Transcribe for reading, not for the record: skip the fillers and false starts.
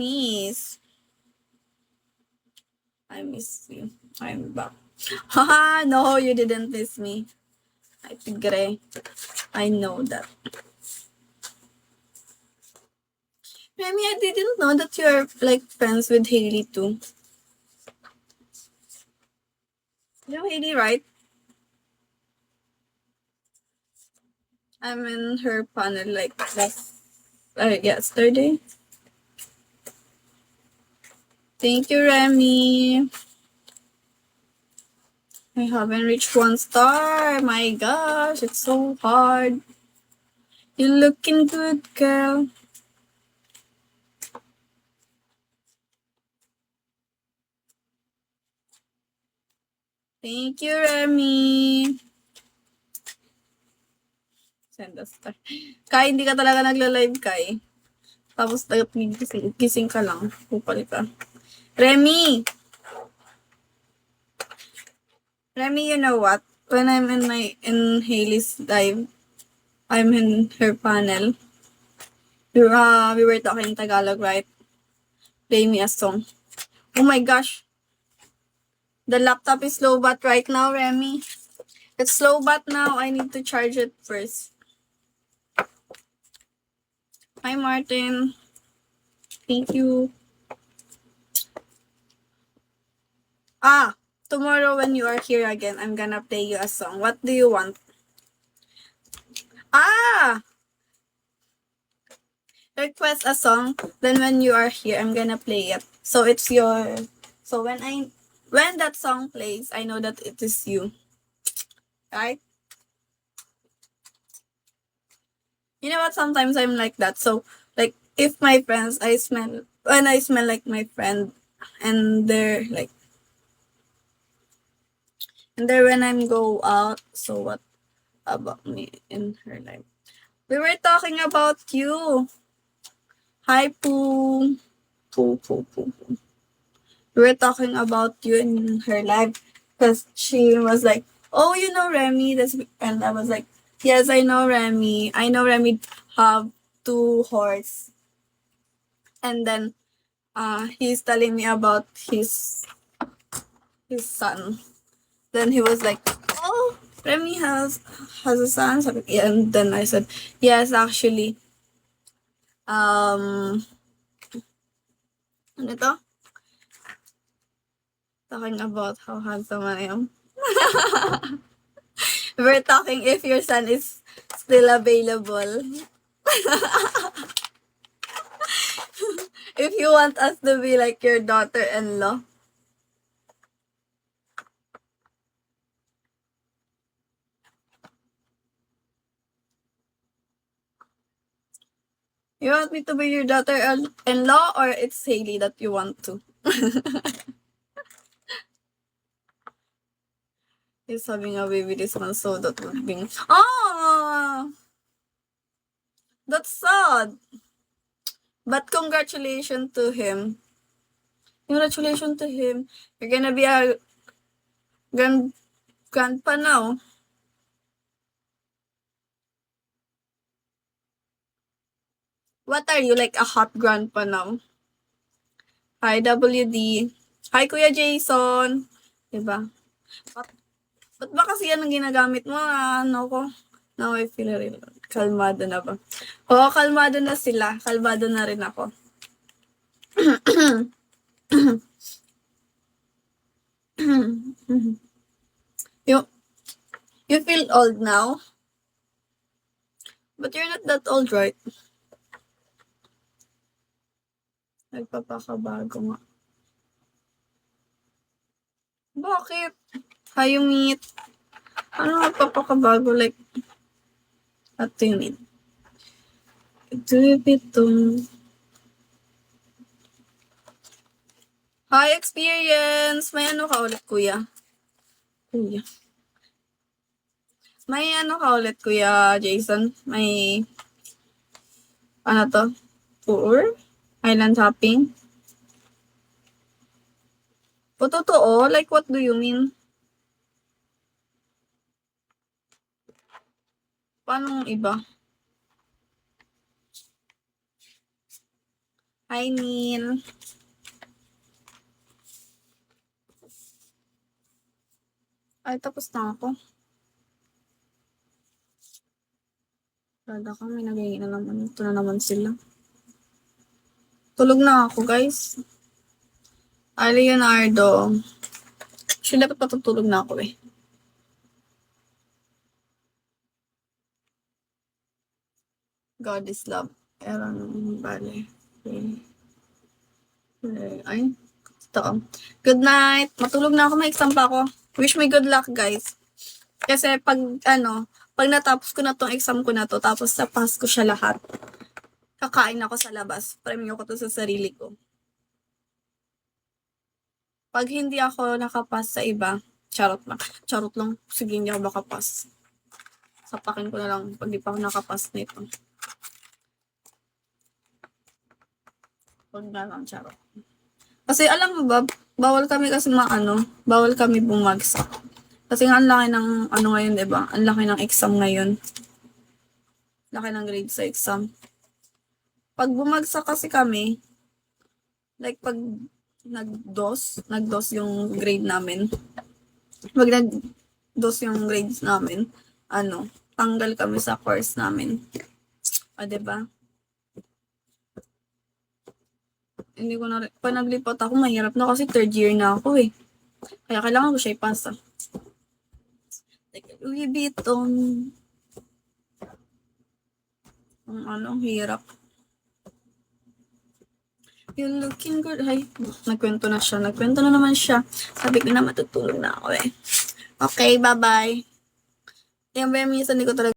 Miss. I miss you. I'm back. Haha, no, you didn't miss me. I tigre. I know that. Remy, I didn't know that you're like friends with Hailey too. You know Hailey, right? I'm in her panel like yesterday. Thank you, Remy. I haven't reached 1 star. My gosh, it's so hard. You're looking good, girl. Thank you, Remy. Send a star. Kai, hindi ka talaga nagla-live, Kai. Tapos gising ka lang. Kupal ka. Remy! Remy, you know what? When I'm in Hailey's live, I'm in her panel. We were talking Tagalog, right? Play me a song. Oh my gosh. The laptop is slow bat right now, Remy. It's slow bat now. I need to charge it first. Hi, Martin. Thank you. Tomorrow when you are here again, I'm gonna play you a song. What do you want? Request a song. Then when you are here, I'm gonna play it. So it's your. So when that song plays, I know that it is you. Right? You know what? Sometimes I'm like that. So like if my friends, when I smell like my friend, and they're like, and then when I'm go out. So what about me in her life? We were talking about you. Hi, Poo. Poo, Poo, Poo, Poo. We were talking about you in her life because she was like, "Oh, you know Remy?" And I was like, "Yes, I know Remy. I know Remy have 2 horses." And then he's telling me about his son. Then he was like, "Oh, Remy has a son." And then I said, "Yes, actually." Ano to? Talking about how handsome I am. We're talking if your son is still available. If you want us to be like your daughter-in-law. You want me to be your daughter-in-law or it's Hailey that you want to? He's having a baby this month, so that would be... Oh! That's sad. But congratulations to him. Congratulations to him. You're gonna be a grandpa now. What are you, like a hot grandpa now? Hi, WD. Hi, Kuya Jason. Diba? Ba't ba kasi yan ang ginagamit mo? Ano ko? Now I feel real. Kalmado na ba? Oo, kalmado na sila. Kalmado na rin ako. you, you feel old now? But you're not that old, right? Nagpapakabago nga. Bakit? How you meet? Ano nagpapakabago? Like, what do you mean? Do you bitong? Hi, experience! May ano ka ulit, kuya? Kuya. May ano ka ulit, Kuya Jason? May, ano to? Tour? Island hopping? O, totoo? Like, what do you mean? Paano iba? Hi, Neil. Ay, tapos na ako. Kada kami, naging na naman. Ito na naman sila. Tulog na ako, guys. Ay, Leonardo. Actually, dapat patutulog na ako eh. God is love. Eran, bale. Ay, ito. Good night. Matulog na ako. May exam pa ako. Wish me good luck, guys. Kasi pag natapos ko na tong exam ko na to, tapos napass ko siya lahat, kakain ako sa labas. Premyo ko to sa sarili ko. Pag hindi ako nakapass sa iba, charot lang. Sige, hindi ako makapass. Sapakin ko na lang pag di pa ako nakapass nito. Huwag na lang, charot. Kasi alam mo ba, bawal kami bumagsak. Kasi nga, ang laki ng, ngayon, diba? Ang laki ng exam ngayon. Laki ng grade sa exam. Pag bumagsak kasi kami, like pag nag-DOS yung grade namin. Pag nag-DOS yung grades namin, tanggal kami sa course namin. Diba? Hindi ko na, pag naglipat ako, mahirap na kasi third year na ako eh. Kaya kailangan ko siya ipasa. Like, Louis Vuitton. Ang hirap. You're looking good. Ay, nagkwento na siya. Nagkwento na naman siya. Sabi ko na matutulog na ako eh. Okay, bye-bye. Yung minsan hindi ko talaga